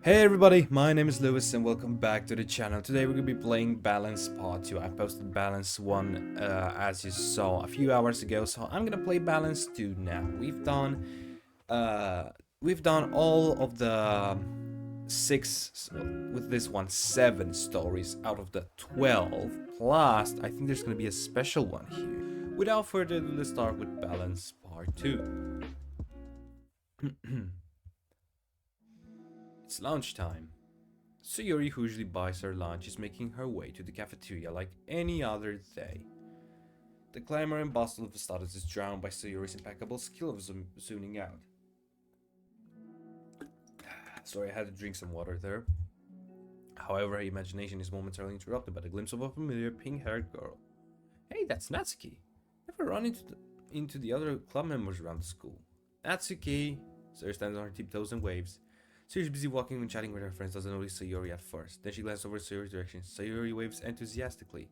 Hey everybody, my name is Lewis and welcome back to the channel. Today we're going to be playing Balance Part 2. I posted Balance 1 as you saw a few hours ago, so I'm going to play Balance 2 now. We've done all of the with this one 7 stories out of the 12. Plus, I think there's going to be a special one here. Without further ado, let's start with Balance Part 2. It's lunchtime. Sayori, who usually buys her lunch, is making her way to the cafeteria like any other day. The clamor and bustle of the studies is drowned by Sayori's impeccable skill of zooming out. Sorry, I had to drink some water there. However, her imagination is momentarily interrupted by the glimpse of a familiar pink-haired girl. Hey, that's Natsuki. Never run into the other club members around the school. Natsuki! Sayori stands on her tiptoes and waves. Sayori's busy walking and chatting with her friends, doesn't notice Sayori at first. Then she glances over Sayori's direction. Sayori waves enthusiastically.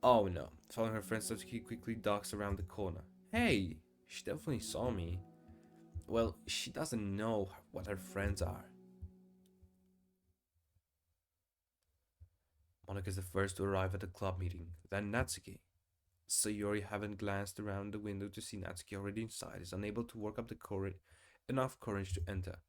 Oh no. Following her friend, Natsuki quickly ducks around the corner. Hey! She definitely saw me. Well, she doesn't know what her friends are. Monika's the first to arrive at the club meeting, then Natsuki. Sayori, having glanced around the window to see Natsuki already inside, is unable to work up enough courage to enter.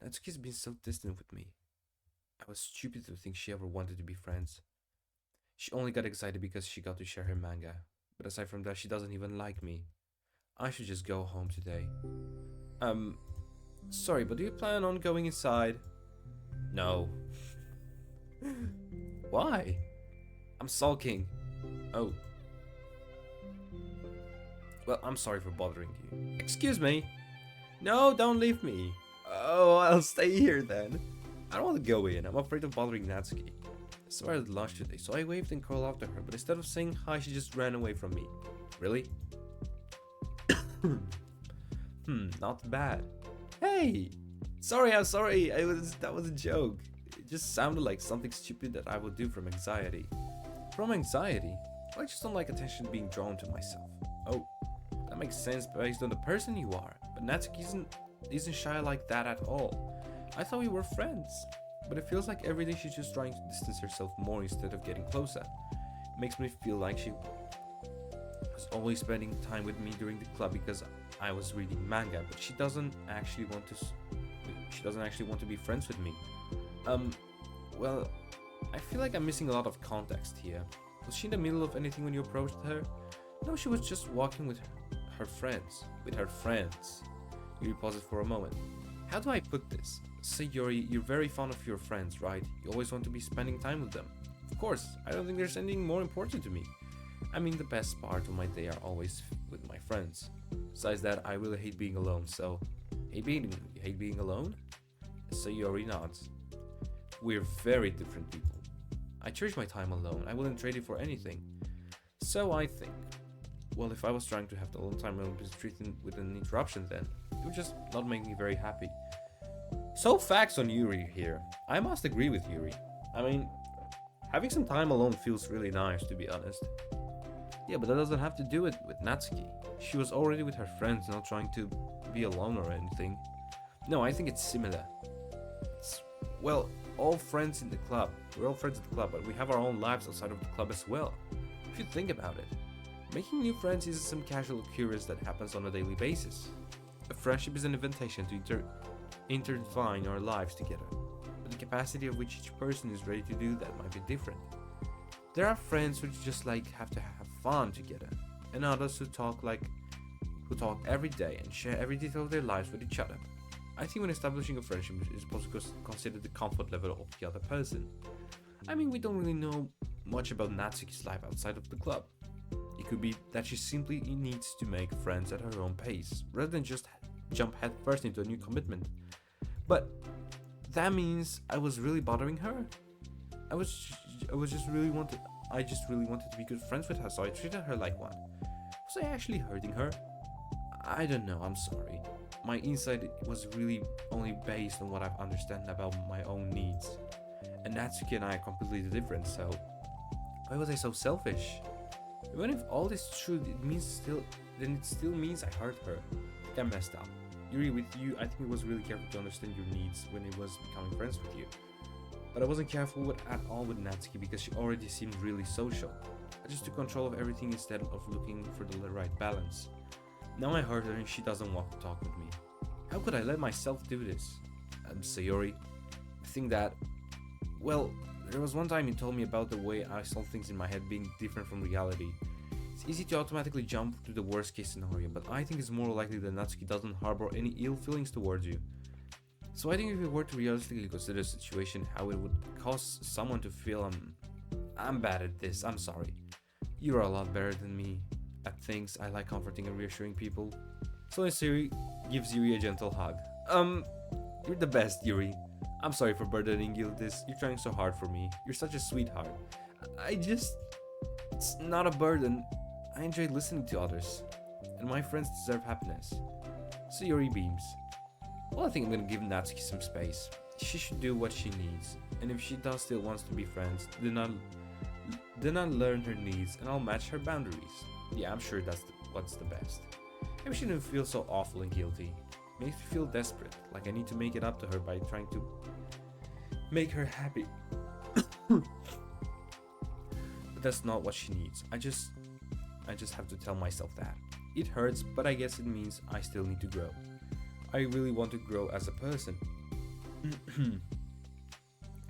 Natsuki's been so distant with me. I was stupid to think she ever wanted to be friends. She only got excited because she got to share her manga. But aside from that, she doesn't even like me. I should just go home today. Sorry, but do you plan on going inside? No. Why? I'm sulking. Oh. Well, I'm sorry for bothering you. Excuse me. No, don't leave me. Oh, I'll stay here then. I don't want to go in. I'm afraid of bothering Natsuki. I saw her at lunch today, so I waved and crawled after her, but instead of saying hi, she just ran away from me. Really? Not bad. Hey! Sorry, I'm sorry. That was a joke. It just sounded like something stupid that I would do from anxiety. From anxiety? I just don't like attention being drawn to myself. Oh, that makes sense based on the person you are. But Natsuki isn't shy like that at all. I thought we were friends, but it feels like every day she's just trying to distance herself more instead of getting closer. It makes me feel like she was always spending time with me during the club because I was reading manga, but she doesn't actually want to be friends with me. Well, I feel like I'm missing a lot of context here. Was she in the middle of anything when you approached her? No, she was just walking with her friends. Yuri pauses for a moment. How do I put this? Sayori, you're very fond of your friends, right? You always want to be spending time with them. Of course, I don't think there's anything more important to me. I mean, the best part of my day are always with my friends. Besides that, I really hate being alone, so... You hate being alone? Sayori nods. We're very different people. I cherish my time alone. I wouldn't trade it for anything. So I think... Well, if I was trying to have the alone time and be treated with an interruption then, it would just not make me very happy. So facts on Yuri here. I must agree with Yuri. I mean, having some time alone feels really nice, to be honest. Yeah, but that doesn't have to do it with Natsuki. She was already with her friends, not trying to be alone or anything. No, I think it's similar. Well, all friends in the club. We're all friends at the club, but we have our own lives outside of the club as well. If you think about it. Making new friends isn't some casual occurrence that happens on a daily basis. A friendship is an invitation to intertwine our lives together, but the capacity of which each person is ready to do that might be different. There are friends who just have to have fun together, and others who talk every day and share every detail of their lives with each other. I think when establishing a friendship, it's supposed to consider the comfort level of the other person. I mean, we don't really know much about Natsuki's life outside of the club. It could be that she simply needs to make friends at her own pace, rather than just jump headfirst into a new commitment. But that means I was really bothering her. I just really wanted to be good friends with her, so I treated her like one. Was I actually hurting her? I don't know, I'm sorry. My insight was really only based on what I understand about my own needs. And Natsuki and I are completely different, so why was I so selfish? Even if all is true, it still means I hurt her. I messed up. Yuri, with you, I think it was really careful to understand your needs when it was becoming friends with you. But I wasn't careful at all with Natsuki because she already seemed really social. I just took control of everything instead of looking for the right balance. Now I hurt her and she doesn't want to talk with me. How could I let myself do this? Sayori, I think that, well, there was one time you told me about the way I saw things in my head being different from reality. It's easy to automatically jump to the worst case scenario, but I think it's more likely that Natsuki doesn't harbor any ill feelings towards you. So I think if we were to realistically consider the situation, how it would cause someone to feel I'm bad at this, I'm sorry. You're a lot better than me at things. I like comforting and reassuring people. So Sayori gives Yuri a gentle hug. You're the best, Yuri. I'm sorry for burdening you with this. You're trying so hard for me. You're such a sweetheart. It's not a burden. I enjoy listening to others. And my friends deserve happiness. Sayori beams. Well, I think I'm gonna give Natsuki some space. She should do what she needs. And if she does still wants to be friends, then I'll learn her needs and I'll match her boundaries. Yeah, I'm sure that's what's the best. Maybe she didn't feel so awful and guilty. Makes me feel desperate, like I need to make it up to her by trying to make her happy. But that's not what she needs. I just have to tell myself that. It hurts, but I guess it means I still need to grow. I really want to grow as a person. If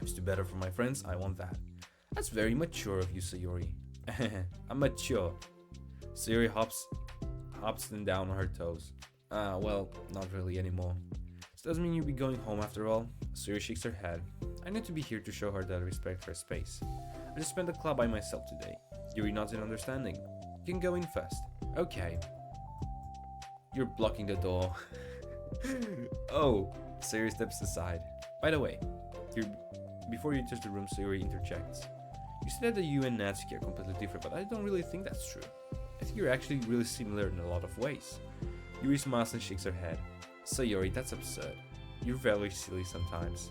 it's to better for my friends, I want that. That's very mature of you, Sayori. I'm mature. Sayori hops then down on her toes. Well, not really anymore. This doesn't mean you'll be going home after all. Sayori shakes her head. I need to be here to show her that I respect her space. I just spent the club by myself today. Yuri nods in understanding. You can go in first. Okay. You're blocking the door. Oh, Sayori steps aside. By the way, before you touch the room, Sayori interjects. You said that you and Natsuki are completely different, but I don't really think that's true. I think you're actually really similar in a lot of ways. Yuri smiles and shakes her head. Sayori, that's absurd. You're very silly sometimes.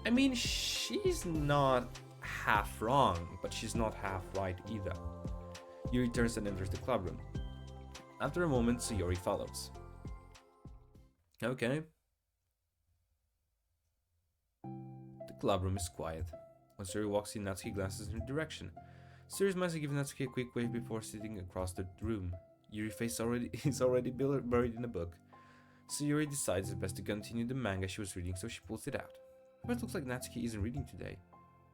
I mean, she's not half wrong, but she's not half right either. Yuri turns and enters the club room. After a moment, Sayori follows. Okay. The club room is quiet. When Sayori walks in, Natsuki glances in her direction. Sayori smiles and gives Natsuki a quick wave before sitting across the room. Yuri's face is already buried in a book. Sayori decides it's best to continue the manga she was reading, so she pulls it out. But it looks like Natsuki isn't reading today.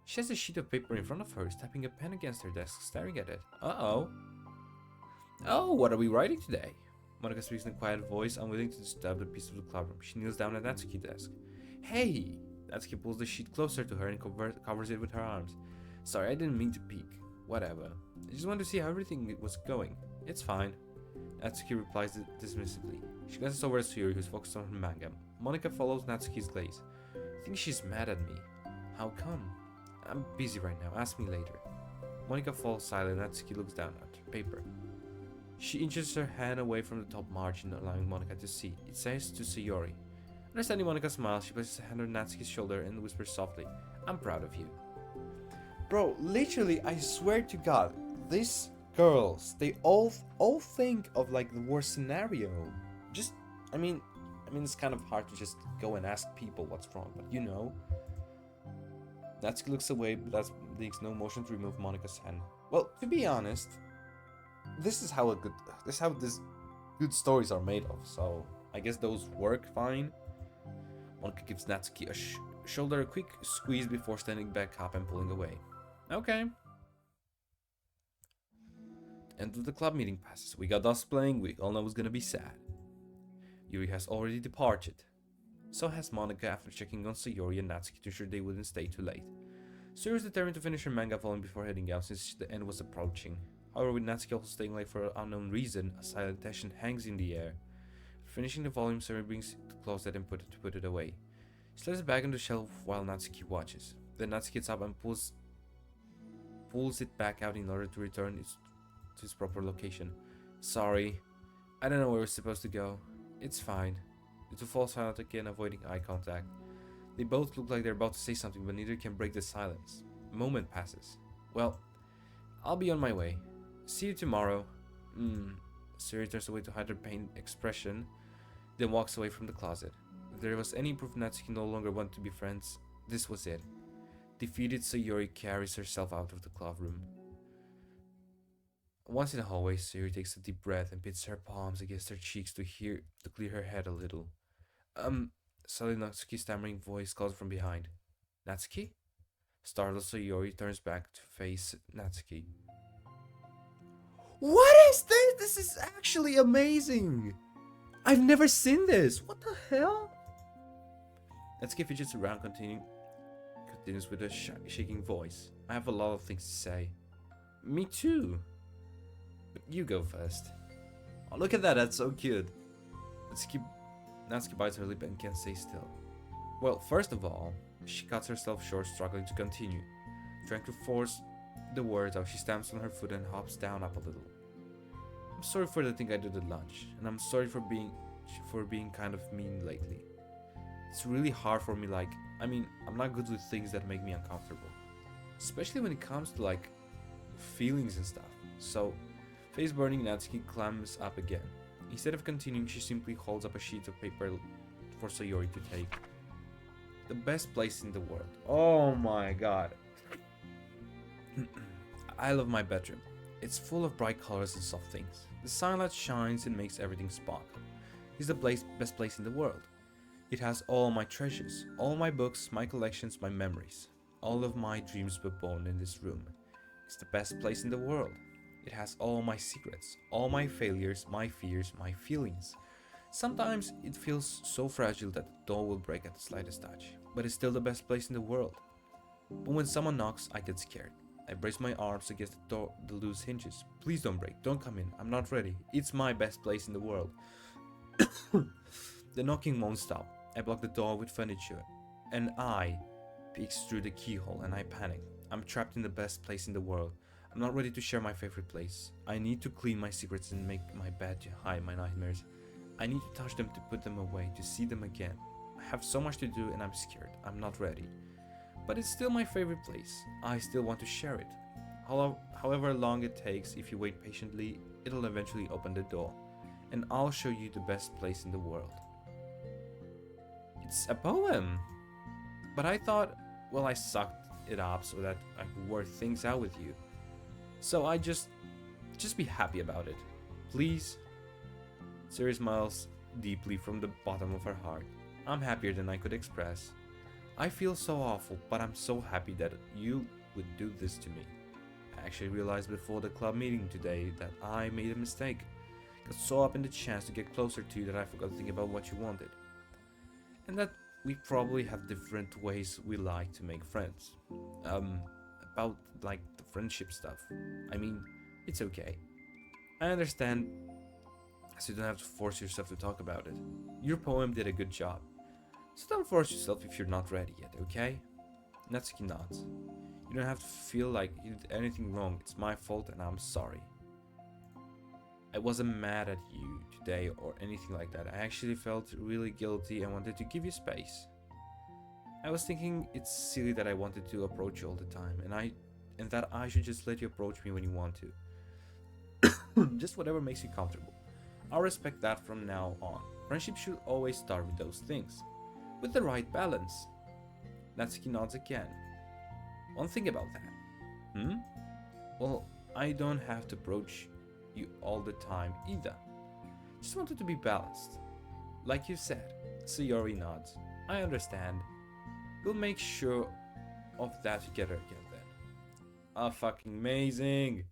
She has a sheet of paper in front of her, tapping a pen against her desk, staring at it. Uh-oh. Oh, what are we writing today? Monika speaks in a quiet voice, unwilling to disturb the peace of the club room. She kneels down at Natsuki's desk. Hey! Natsuki pulls the sheet closer to her and covers it with her arms. Sorry, I didn't mean to peek. Whatever. I just wanted to see how everything was going. It's fine. Natsuki replies dismissively. She glances over at Sayori, who's focused on her manga. Monika follows Natsuki's gaze. I think she's mad at me. How come? I'm busy right now. Ask me later. Monika falls silent. Natsuki looks down at her paper. She inches her hand away from the top margin, allowing Monika to see. It says to Sayori. Understanding Monika smiles, she places a hand on Natsuki's shoulder and whispers softly, I'm proud of you. Bro, literally, I swear to God, these girls, they all think of like the worst scenario. I mean, it's kind of hard to just go and ask people what's wrong, but you know. Natsuki looks away, but that makes no motion to remove Monika's hand. Well, to be honest, this is how these good stories are made of. So I guess those work fine. Monika gives Natsuki a shoulder a quick squeeze before standing back up and pulling away. Okay. End of the club meeting passes. We got us playing. We all know it's gonna be sad. Yuri has already departed. So has Monika after checking on Sayori and Natsuki to ensure they wouldn't stay too late. Sayori is determined to finish her manga volume before heading out since the end was approaching. However, with Natsuki also staying late for an unknown reason, a silent tension hangs in the air. Finishing the volume, Sayori brings it to close it and put it away. She lays it back on the shelf while Natsuki watches. Then Natsuki gets up and pulls it back out in order to return it to its proper location. Sorry, I don't know where we're supposed to go. It's fine. The two fall silent again, avoiding eye contact. They both look like they're about to say something, but neither can break the silence. A moment passes. Well, I'll be on my way. See you tomorrow. Sayori turns away to hide her pained expression. then walks away from the closet. If there was any proof Natsuki no longer wanted to be friends, this was it. Defeated, Sayori carries herself out of the club room. Once in the hallway, Sayori takes a deep breath and beats her palms against her cheeks to clear her head a little. Suddenly Natsuki's stammering voice calls from behind. Natsuki? Startled, Sayori turns back to face Natsuki. What is this? This is actually amazing! I've never seen this! What the hell? Natsuki fidgets around, continues with a shaking voice. I have a lot of things to say. Me too. But you go first. Oh, look at that, that's so cute. Natsuki bites her lip and can't stay still. Well, first of all, she cuts herself short, struggling to continue. Trying to force the words out, she stamps on her foot and hops down up a little. I'm sorry for the thing I did at lunch, and I'm sorry for being kind of mean lately. It's really hard for me, I'm not good with things that make me uncomfortable. Especially when it comes to, feelings and stuff. So, face burning, Natsuki climbs up again. Instead of continuing, she simply holds up a sheet of paper for Sayori to take. The best place in the world. Oh my god. I love my bedroom. It's full of bright colors and soft things. The sunlight shines and makes everything sparkle. It's the best place in the world. It has all my treasures, all my books, my collections, my memories. All of my dreams were born in this room. It's the best place in the world. It has all my secrets, all my failures, my fears, my feelings. Sometimes it feels so fragile that the door will break at the slightest touch, but it's still the best place in the world. But when someone knocks, I get scared. I brace my arms against the door, the loose hinges. Please don't break, don't come in, I'm not ready. It's my best place in the world. The knocking won't stop. I block the door with furniture. An eye peeks through the keyhole and I panic. I'm trapped in the best place in the world. I'm not ready to share my favorite place. I need to clean my secrets and make my bed to hide my nightmares. I need to touch them to put them away, to see them again. I have so much to do and I'm scared. I'm not ready. But it's still my favorite place. I still want to share it. However long it takes, if you wait patiently, it'll eventually open the door. And I'll show you the best place in the world. It's a poem. But I thought, well, I sucked it up so that I could work things out with you. So I just be happy about it. Please? Sayori smiles deeply from the bottom of her heart. I'm happier than I could express. I feel so awful, but I'm so happy that you would do this to me. I actually realized before the club meeting today that I made a mistake. Got so up in the chance to get closer to you that I forgot to think about what you wanted. And that we probably have different ways we like to make friends. About the friendship stuff. I mean, it's okay. I understand, so you don't have to force yourself to talk about it. Your poem did a good job. So don't force yourself if you're not ready yet, okay? Natsuki nods. You don't have to feel like you did anything wrong. It's my fault and I'm sorry. I wasn't mad at you today or anything like that. I actually felt really guilty and wanted to give you space. I was thinking it's silly that I wanted to approach you all the time and that I should just let you approach me when you want to. Just whatever makes you comfortable. I'll respect that from now on. Friendship should always start with those things. With the right balance. Natsuki nods again. One thing about that. Well, I don't have to approach you all the time either. Just wanted to be balanced. Like you said. Sayori nods. I understand. We'll make sure of that together again then. Ah, fucking amazing.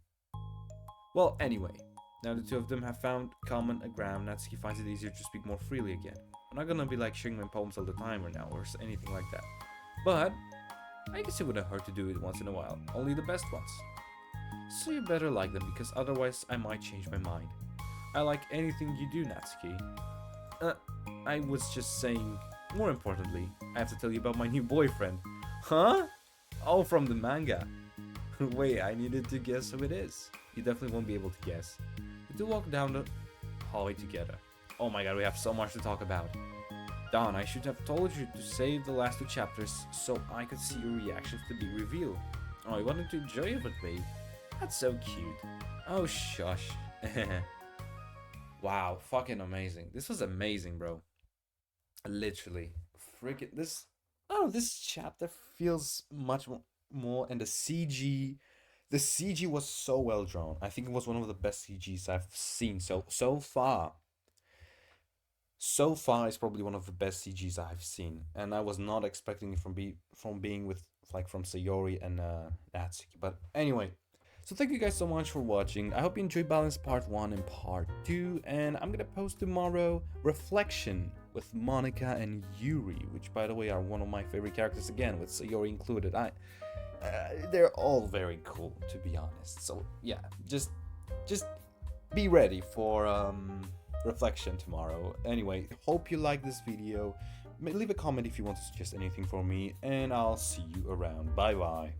Well, anyway. Now the two of them have found common ground, Natsuki finds it easier to speak more freely again. I'm not gonna be sharing my poems all the time right now or anything like that. But I guess it wouldn't hurt to do it once in a while. Only the best ones. So you better like them because otherwise I might change my mind. I like anything you do, Natsuki. I was just saying, more importantly, I have to tell you about my new boyfriend. Huh? Oh, from the manga. Wait, I needed to guess who it is. You definitely won't be able to guess. The two walk down the hallway together. Oh my god, we have so much to talk about. Don, I should have told you to save the last two chapters so I could see your reactions to the reveal. Oh, you wanted to enjoy it with me? That's so cute. Oh, shush. Wow, fucking amazing. This was amazing, bro. Literally. Freaking this. Oh, this chapter feels much more, and the CG was so well drawn. I think it was one of the best CGs I've seen so far. So far, it's probably one of the best CGs I've seen, and I was not expecting it from being with like from Sayori and Natsuki. But anyway, so thank you guys so much for watching. I hope you enjoyed Balance Part 1 and Part 2, and I'm gonna post tomorrow Reflection with Monica and Yuri, which by the way are one of my favorite characters again, with Sayori included. They're all very cool, to be honest. So yeah, just be ready for Reflection tomorrow. Anyway, hope you like this video. Leave a comment if you want to suggest anything for me, and I'll see you around. Bye bye.